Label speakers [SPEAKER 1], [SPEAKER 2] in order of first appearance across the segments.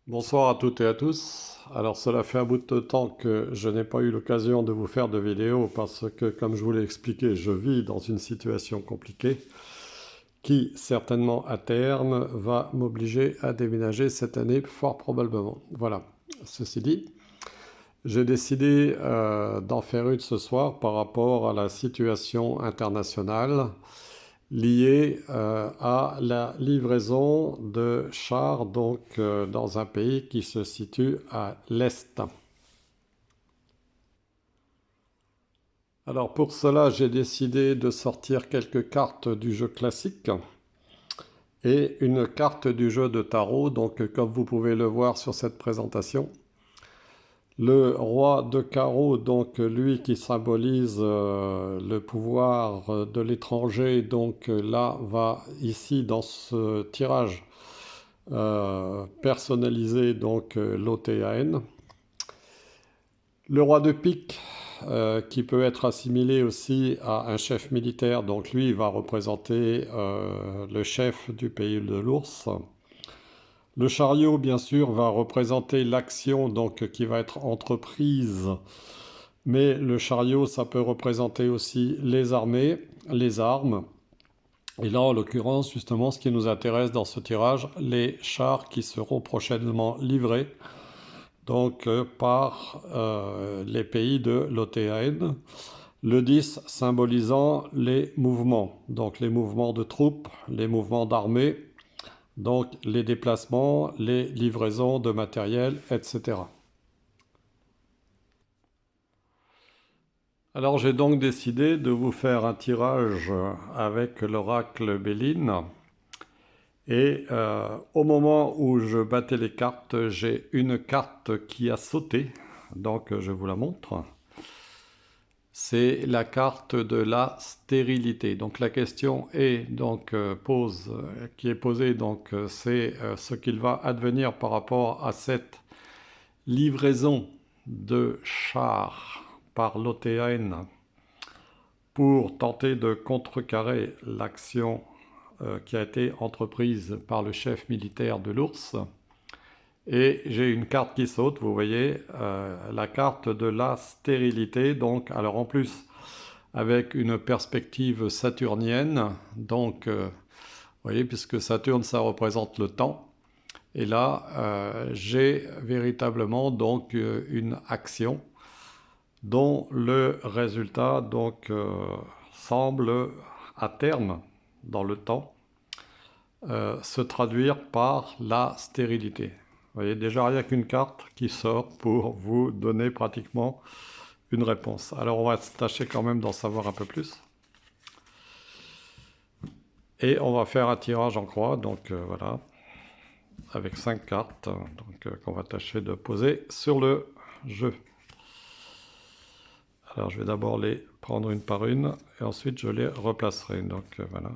[SPEAKER 1] Bonsoir à toutes et à tous. Alors cela fait un bout de temps que je n'ai pas eu l'occasion de vous faire de vidéo parce que, comme je vous l'ai expliqué, je vis dans une situation compliquée qui certainement à terme va m'obliger à déménager cette année fort probablement. Voilà. Ceci dit, j'ai décidé d'en faire une ce soir par rapport à la situation internationale liée à la livraison de chars dans un pays qui se situe à l'est. Alors pour cela, j'ai décidé de sortir quelques cartes du jeu classique et une carte du jeu de tarot. Donc comme vous pouvez le voir sur cette présentation, le roi de carreau, donc lui qui symbolise le pouvoir de l'étranger, donc là va ici dans ce tirage personnaliser donc l'OTAN. Le roi de pique qui peut être assimilé aussi à un chef militaire, donc lui il va représenter le chef du pays de l'ours. Le chariot bien sûr va représenter l'action donc qui va être entreprise, mais le chariot ça peut représenter aussi les armées, les armes. Et là, en l'occurrence, justement, ce qui nous intéresse dans ce tirage, les chars qui seront prochainement livrés donc par les pays de l'OTAN. Le 10 symbolisant les mouvements, donc les mouvements de troupes, les mouvements d'armée, donc les déplacements, les livraisons de matériel, etc. Alors j'ai donc décidé de vous faire un tirage avec l'oracle Béline. Et au moment où je battais les cartes, j'ai une carte qui a sauté. Donc je vous la montre. C'est la carte de la stérilité. Donc la question est donc qui est posée c'est ce qu'il va advenir par rapport à cette livraison de chars par l'OTAN pour tenter de contrecarrer l'action qui a été entreprise par le chef militaire de l'ours. Et j'ai une carte qui saute, vous voyez, la carte de la stérilité. Donc, alors en plus, avec une perspective saturnienne, donc, vous voyez, puisque Saturne, ça représente le temps. Et là, j'ai véritablement donc une action dont le résultat donc semble à terme dans le temps se traduire par la stérilité. Vous voyez déjà rien qu'une carte qui sort pour vous donner pratiquement une réponse. Alors on va tâcher quand même d'en savoir un peu plus. Et on va faire un tirage en croix, donc voilà, avec 5 cartes qu'on va tâcher de poser sur le jeu. Alors je vais d'abord les prendre une par une et ensuite je les replacerai. Donc voilà.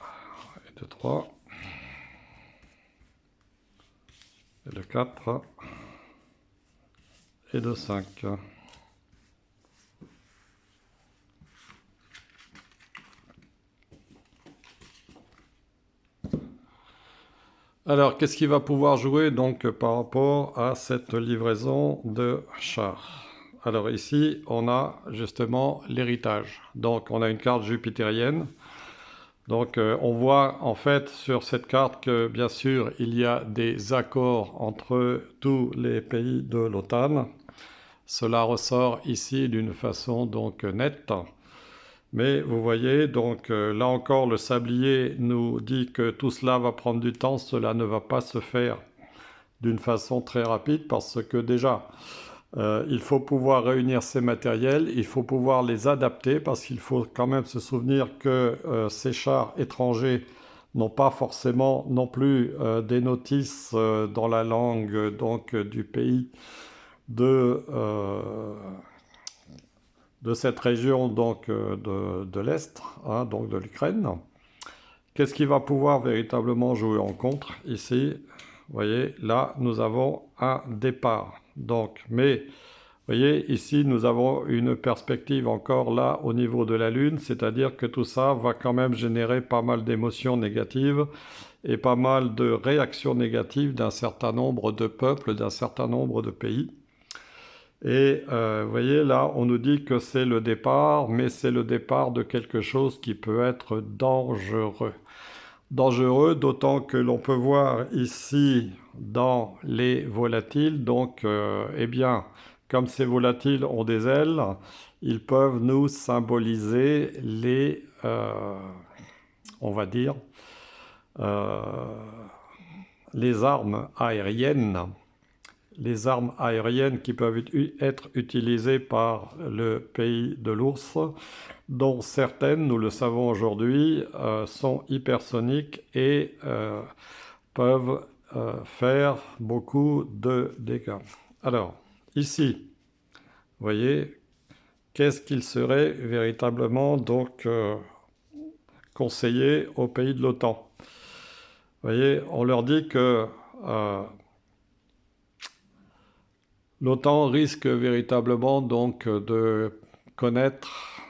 [SPEAKER 1] 1, 2, 3. Et de 4 et de 5. Alors, qu'est-ce qu'il va pouvoir jouer donc par rapport à cette livraison de chars? Alors ici, on a justement l'héritage. Donc, on a une carte jupitérienne. Donc, on voit en fait sur cette carte que, bien sûr, il y a des accords entre tous les pays de l'OTAN. Cela ressort ici d'une façon donc nette. Mais vous voyez, donc là encore, le sablier nous dit que tout cela va prendre du temps, cela ne va pas se faire d'une façon très rapide parce que déjà, il faut pouvoir réunir ces matériels, il faut pouvoir les adapter parce qu'il faut quand même se souvenir que ces chars étrangers n'ont pas forcément non plus des notices dans la langue donc du pays de, euh, de cette région donc de l'Est, hein, donc de l'Ukraine. Qu'est-ce qui va pouvoir véritablement jouer en contre ici? Vous voyez, là, nous avons un départ. Donc, mais voyez, ici, nous avons une perspective encore là au niveau de la Lune, c'est-à-dire que tout ça va quand même générer pas mal d'émotions négatives et pas mal de réactions négatives d'un certain nombre de peuples, d'un certain nombre de pays. Et vous voyez, là, on nous dit que c'est le départ, mais c'est le départ de quelque chose qui peut être dangereux. Dangereux, d'autant que l'on peut voir ici dans les volatiles, donc, eh bien, comme ces volatiles ont des ailes, ils peuvent nous symboliser les, on va dire, euh, les armes aériennes. Les armes aériennes qui peuvent être utilisées par le pays de l'ours, dont certaines, nous le savons aujourd'hui, sont hypersoniques et peuvent faire beaucoup de dégâts. Alors, ici, vous voyez, qu'est-ce qu'il serait véritablement donc conseillé aux pays de l'OTAN? Vous voyez, on leur dit que l'OTAN risque véritablement donc de connaître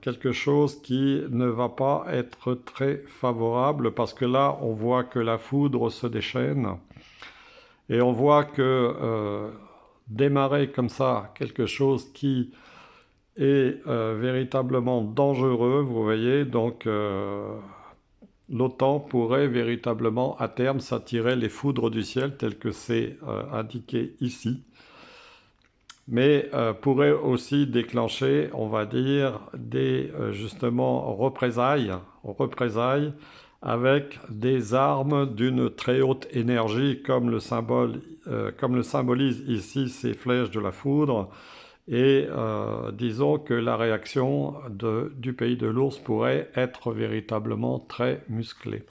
[SPEAKER 1] quelque chose qui ne va pas être très favorable parce que là on voit que la foudre se déchaîne et on voit que démarrer comme ça quelque chose qui est véritablement dangereux, vous voyez, donc l'OTAN pourrait véritablement à terme s'attirer les foudres du ciel tel que c'est indiqué ici, mais pourrait aussi déclencher, on va dire, des justement représailles avec des armes d'une très haute énergie, comme le symbolise ici ces flèches de la foudre. Et disons que la réaction du pays de l'ours pourrait être véritablement très musclée.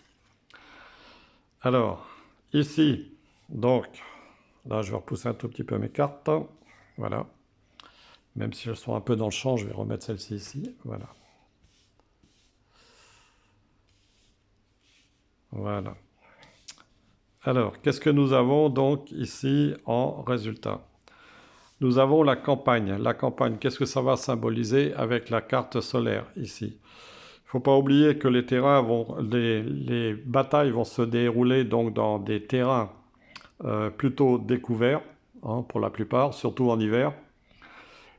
[SPEAKER 1] Alors, ici, donc, là je vais repousser un tout petit peu mes cartes. Voilà. Même si elles sont un peu dans le champ, je vais remettre celle-ci ici. Voilà. Voilà. Alors, qu'est-ce que nous avons donc ici en résultat? Nous avons la campagne. La campagne, qu'est-ce que ça va symboliser avec la carte solaire ici? Il ne faut pas oublier que les batailles vont se dérouler donc dans des terrains plutôt découverts, hein, pour la plupart, surtout en hiver,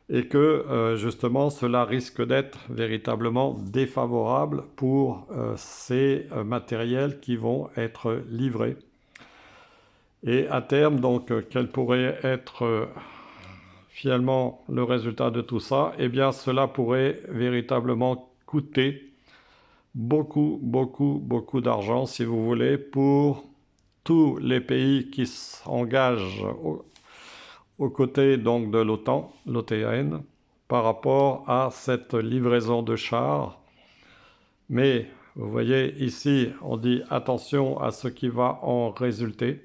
[SPEAKER 1] et que justement cela risque d'être véritablement défavorable pour ces matériels qui vont être livrés. Et à terme, donc, quel pourrait être finalement le résultat de tout ça? Eh bien, cela pourrait véritablement coûter beaucoup, beaucoup, beaucoup d'argent, si vous voulez, pour tous les pays qui s'engagent aux côtés donc de l'OTAN, l'OTAN, par rapport à cette livraison de chars. Mais vous voyez ici, on dit attention à ce qui va en résulter.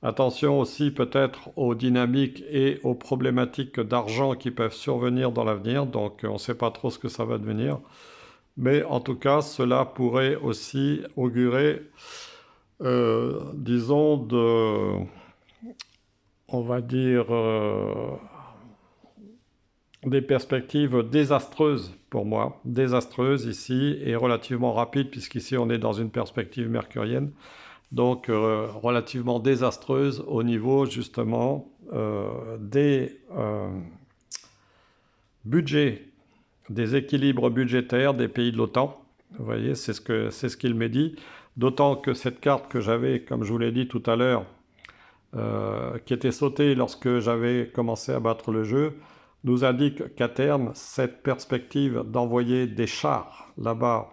[SPEAKER 1] Attention aussi peut-être aux dynamiques et aux problématiques d'argent qui peuvent survenir dans l'avenir. Donc on ne sait pas trop ce que ça va devenir. Mais en tout cas, cela pourrait aussi augurer, disons, on va dire, des perspectives désastreuses pour moi, désastreuses ici et relativement rapides puisqu'ici on est dans une perspective mercurienne, donc relativement désastreuse au niveau justement des budgets, des équilibres budgétaires des pays de l'OTAN. Vous voyez, c'est ce qu'il m'est dit, d'autant que cette carte que j'avais, comme je vous l'ai dit tout à l'heure, qui était sautée lorsque j'avais commencé à battre le jeu, nous indique qu'à terme, cette perspective d'envoyer des chars là-bas,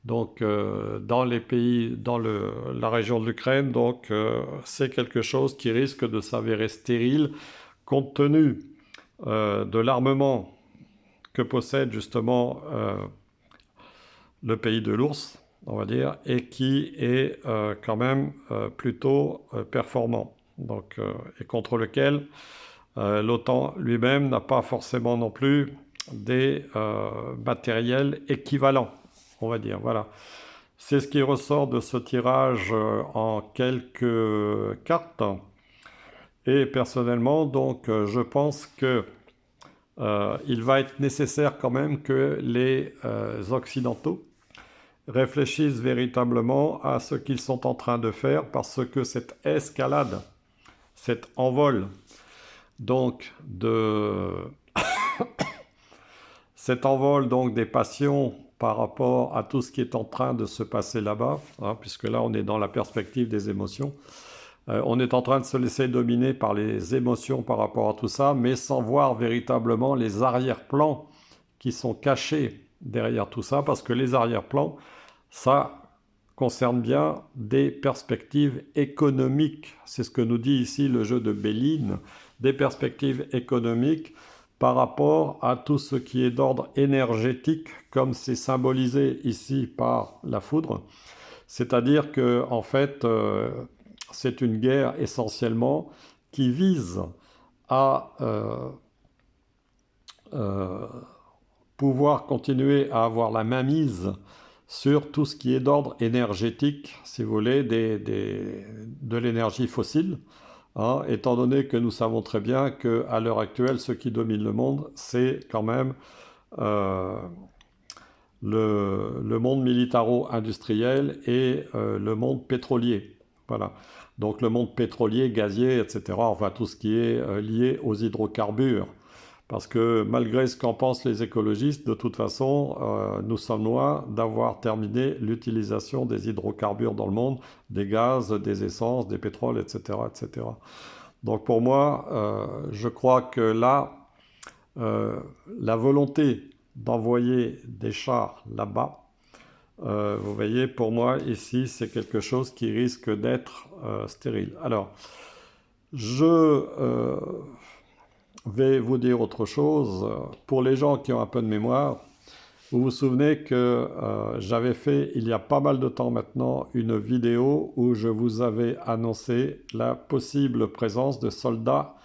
[SPEAKER 1] donc dans les pays, dans la région de l'Ukraine, donc c'est quelque chose qui risque de s'avérer stérile compte tenu de l'armement que possède justement le pays de l'ours, on va dire, et qui est quand même plutôt performant, donc, et contre lequel l'OTAN lui-même n'a pas forcément non plus des matériels équivalents, on va dire. Voilà. C'est ce qui ressort de ce tirage en quelques cartes. Et personnellement, donc, je pense que il va être nécessaire quand même que les Occidentaux réfléchissent véritablement à ce qu'ils sont en train de faire parce que cette escalade, cet envol, donc de cet envol donc des passions par rapport à tout ce qui est en train de se passer là-bas, hein, puisque là on est dans la perspective des émotions. On est en train de se laisser dominer par les émotions par rapport à tout ça, mais sans voir véritablement les arrière-plans qui sont cachés derrière tout ça, parce que les arrière-plans, ça concerne bien des perspectives économiques. C'est ce que nous dit ici le jeu de Béline, des perspectives économiques par rapport à tout ce qui est d'ordre énergétique, comme c'est symbolisé ici par la foudre. C'est-à-dire que, en fait, c'est une guerre essentiellement qui vise à euh, pouvoir continuer à avoir la mainmise sur tout ce qui est d'ordre énergétique, si vous voulez, de l'énergie fossile, hein, étant donné que nous savons très bien qu'à l'heure actuelle, ce qui domine le monde, c'est quand même euh, le monde militaro-industriel et le monde pétrolier. Voilà. Donc le monde pétrolier, gazier, etc. Enfin tout ce qui est lié aux hydrocarbures. Parce que malgré ce qu'en pensent les écologistes, de toute façon, nous sommes loin d'avoir terminé l'utilisation des hydrocarbures dans le monde, des gaz, des essences, des pétroles, etc. etc. Donc pour moi, je crois que là, la volonté d'envoyer des chars là-bas, vous voyez, pour moi, ici, c'est quelque chose qui risque d'être stérile. Alors, je vais vous dire autre chose. Pour les gens qui ont un peu de mémoire, vous vous souvenez que j'avais fait, il y a pas mal de temps maintenant, une vidéo où je vous avais annoncé la possible présence de soldats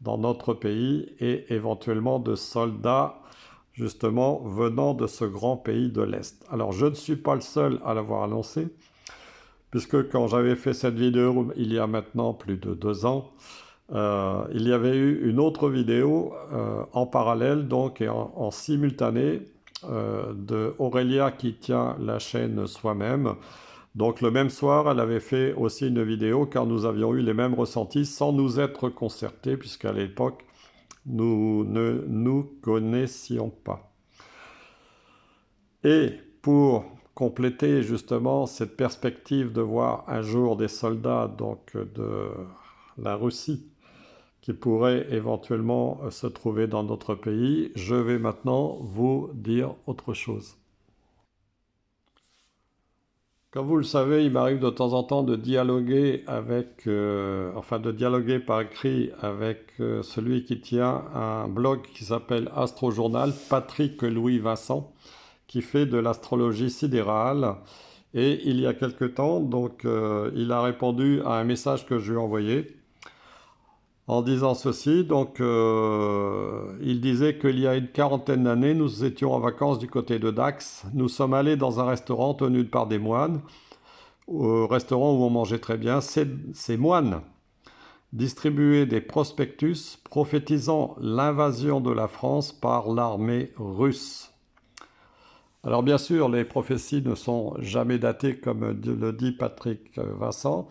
[SPEAKER 1] dans notre pays et éventuellement de soldats justement venant de ce grand pays de l'Est. Alors je ne suis pas le seul à l'avoir annoncé, puisque quand j'avais fait cette vidéo il y a maintenant plus de 2 ans, il y avait eu une autre vidéo en parallèle, donc et en simultané, de Aurélia qui tient la chaîne Soi-même. Donc le même soir, elle avait fait aussi une vidéo car nous avions eu les mêmes ressentis sans nous être concertés, puisqu'à l'époque, nous ne nous connaissions pas. Et pour compléter justement cette perspective de voir un jour des soldats donc de la Russie qui pourraient éventuellement se trouver dans notre pays, je vais maintenant vous dire autre chose. Comme vous le savez, il m'arrive de temps en temps de dialoguer avec, enfin de dialoguer par écrit avec celui qui tient un blog qui s'appelle Astrojournal, Patrick Louis Vincent, qui fait de l'astrologie sidérale. Et il y a quelque temps, donc, il a répondu à un message que je lui ai envoyé en disant ceci. Donc, il disait qu'il y a une quarantaine d'années, nous étions en vacances du côté de Dax. Nous sommes allés dans un restaurant tenu par des moines, au restaurant où on mangeait très bien. Ces moines distribuaient des prospectus prophétisant l'invasion de la France par l'armée russe. Alors bien sûr, les prophéties ne sont jamais datées, comme le dit Patrick Vincent,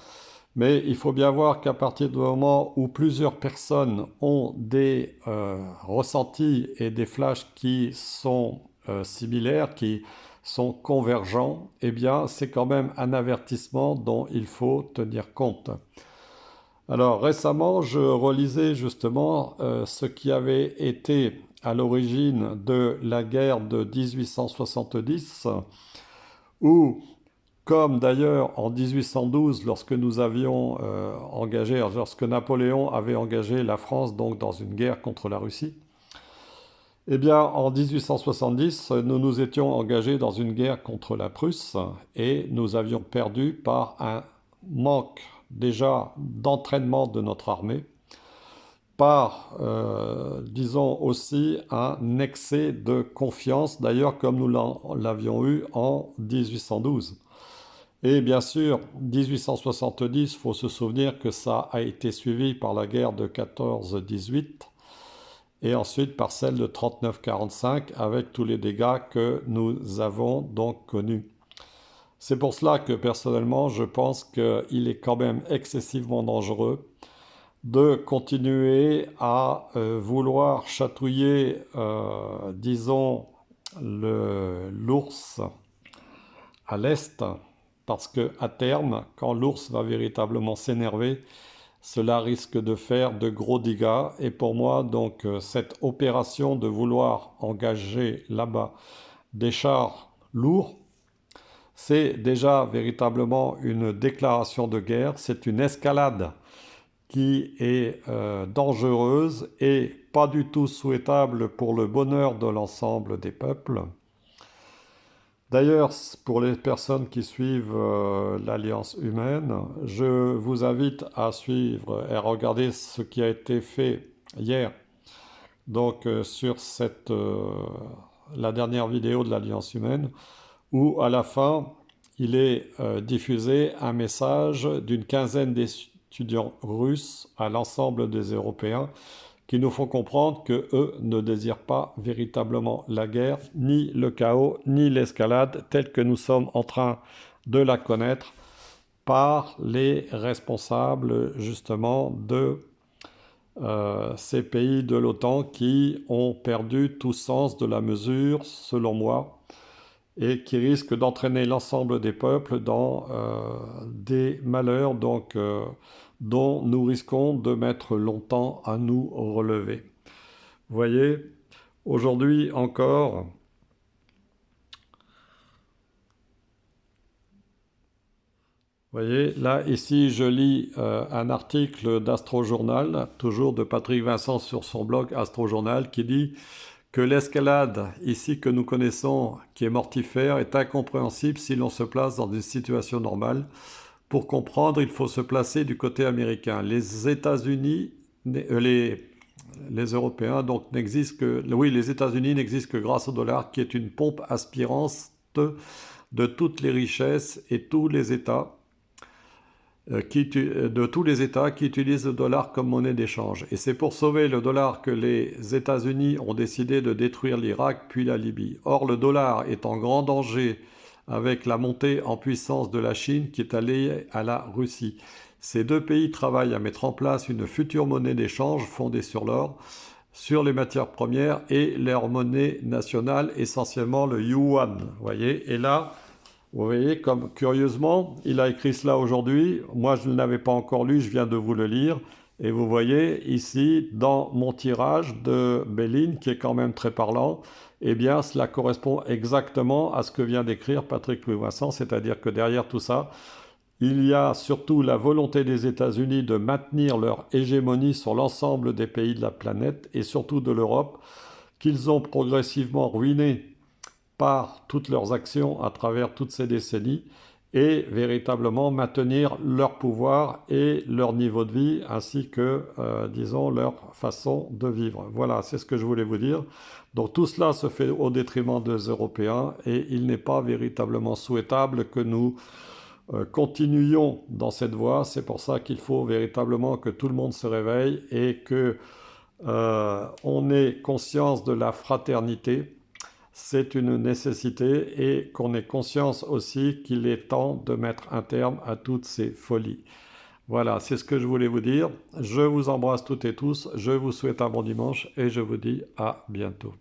[SPEAKER 1] mais il faut bien voir qu'à partir du moment où plusieurs personnes ont des ressentis et des flashs qui sont similaires, qui sont convergents, eh bien c'est quand même un avertissement dont il faut tenir compte. Alors récemment, je relisais justement ce qui avait été à l'origine de la guerre de 1870, où, comme d'ailleurs en 1812, lorsque nous avions engagé, lorsque Napoléon avait engagé la France donc dans une guerre contre la Russie, eh bien en 1870, nous nous étions engagés dans une guerre contre la Prusse et nous avions perdu par un manque déjà d'entraînement de notre armée, par, disons aussi, un excès de confiance, d'ailleurs comme nous l'avions eu en 1812. Et bien sûr, 1870, il faut se souvenir que ça a été suivi par la guerre de 14-18 et ensuite par celle de 39-45 avec tous les dégâts que nous avons donc connus. C'est pour cela que personnellement, je pense qu'il est quand même excessivement dangereux de continuer à vouloir chatouiller, disons, l'ours à l'est, parce que à terme, quand l'ours va véritablement s'énerver, cela risque de faire de gros dégâts. Et pour moi, donc, cette opération de vouloir engager là-bas des chars lourds, c'est déjà véritablement une déclaration de guerre, c'est une escalade qui est dangereuse et pas du tout souhaitable pour le bonheur de l'ensemble des peuples. D'ailleurs, pour les personnes qui suivent l'Alliance humaine, je vous invite à suivre et à regarder ce qui a été fait hier. Donc sur la dernière vidéo de l'Alliance humaine, où à la fin, il est diffusé un message d'une quinzaine d'étudiants russes à l'ensemble des Européens qui nous font comprendre qu'eux ne désirent pas véritablement la guerre, ni le chaos, ni l'escalade, telle que nous sommes en train de la connaître par les responsables justement de ces pays de l'OTAN qui ont perdu tout sens de la mesure, selon moi, et qui risquent d'entraîner l'ensemble des peuples dans des malheurs dont nous risquons de mettre longtemps à nous relever. Vous voyez, aujourd'hui encore, vous voyez, là, ici, je lis un article d'Astrojournal, toujours de Patrick Vincent sur son blog Astrojournal, qui dit que l'escalade, ici que nous connaissons, qui est mortifère, est incompréhensible si l'on se place dans une situation normale. Pour comprendre, il faut se placer du côté américain. Les États-Unis, les Européens, donc n'existent que... Oui, les États-Unis n'existent que grâce au dollar, qui est une pompe aspirante de toutes les richesses et tous les États. De tous les États qui utilisent le dollar comme monnaie d'échange. Et c'est pour sauver le dollar que les États-Unis ont décidé de détruire l'Irak puis la Libye. Or, le dollar est en grand danger avec la montée en puissance de la Chine qui est alliée à la Russie. Ces deux pays travaillent à mettre en place une future monnaie d'échange fondée sur l'or, sur les matières premières et leur monnaie nationale, essentiellement le yuan. Vous voyez, et là, vous voyez, comme curieusement, il a écrit cela aujourd'hui. Moi, je ne l'avais pas encore lu, je viens de vous le lire. Et vous voyez ici, dans mon tirage de Béline, qui est quand même très parlant, eh bien, cela correspond exactement à ce que vient d'écrire Patrick Vincent, c'est-à-dire que derrière tout ça, il y a surtout la volonté des États-Unis de maintenir leur hégémonie sur l'ensemble des pays de la planète et surtout de l'Europe, qu'ils ont progressivement ruiné par toutes leurs actions à travers toutes ces décennies et véritablement maintenir leur pouvoir et leur niveau de vie ainsi que, disons, leur façon de vivre. Voilà, c'est ce que je voulais vous dire. Donc tout cela se fait au détriment des Européens et il n'est pas véritablement souhaitable que nous continuions dans cette voie. C'est pour ça qu'il faut véritablement que tout le monde se réveille et que on ait conscience de la fraternité. C'est une nécessité et qu'on ait conscience aussi qu'il est temps de mettre un terme à toutes ces folies. Voilà, c'est ce que je voulais vous dire. Je vous embrasse toutes et tous, je vous souhaite un bon dimanche et je vous dis à bientôt.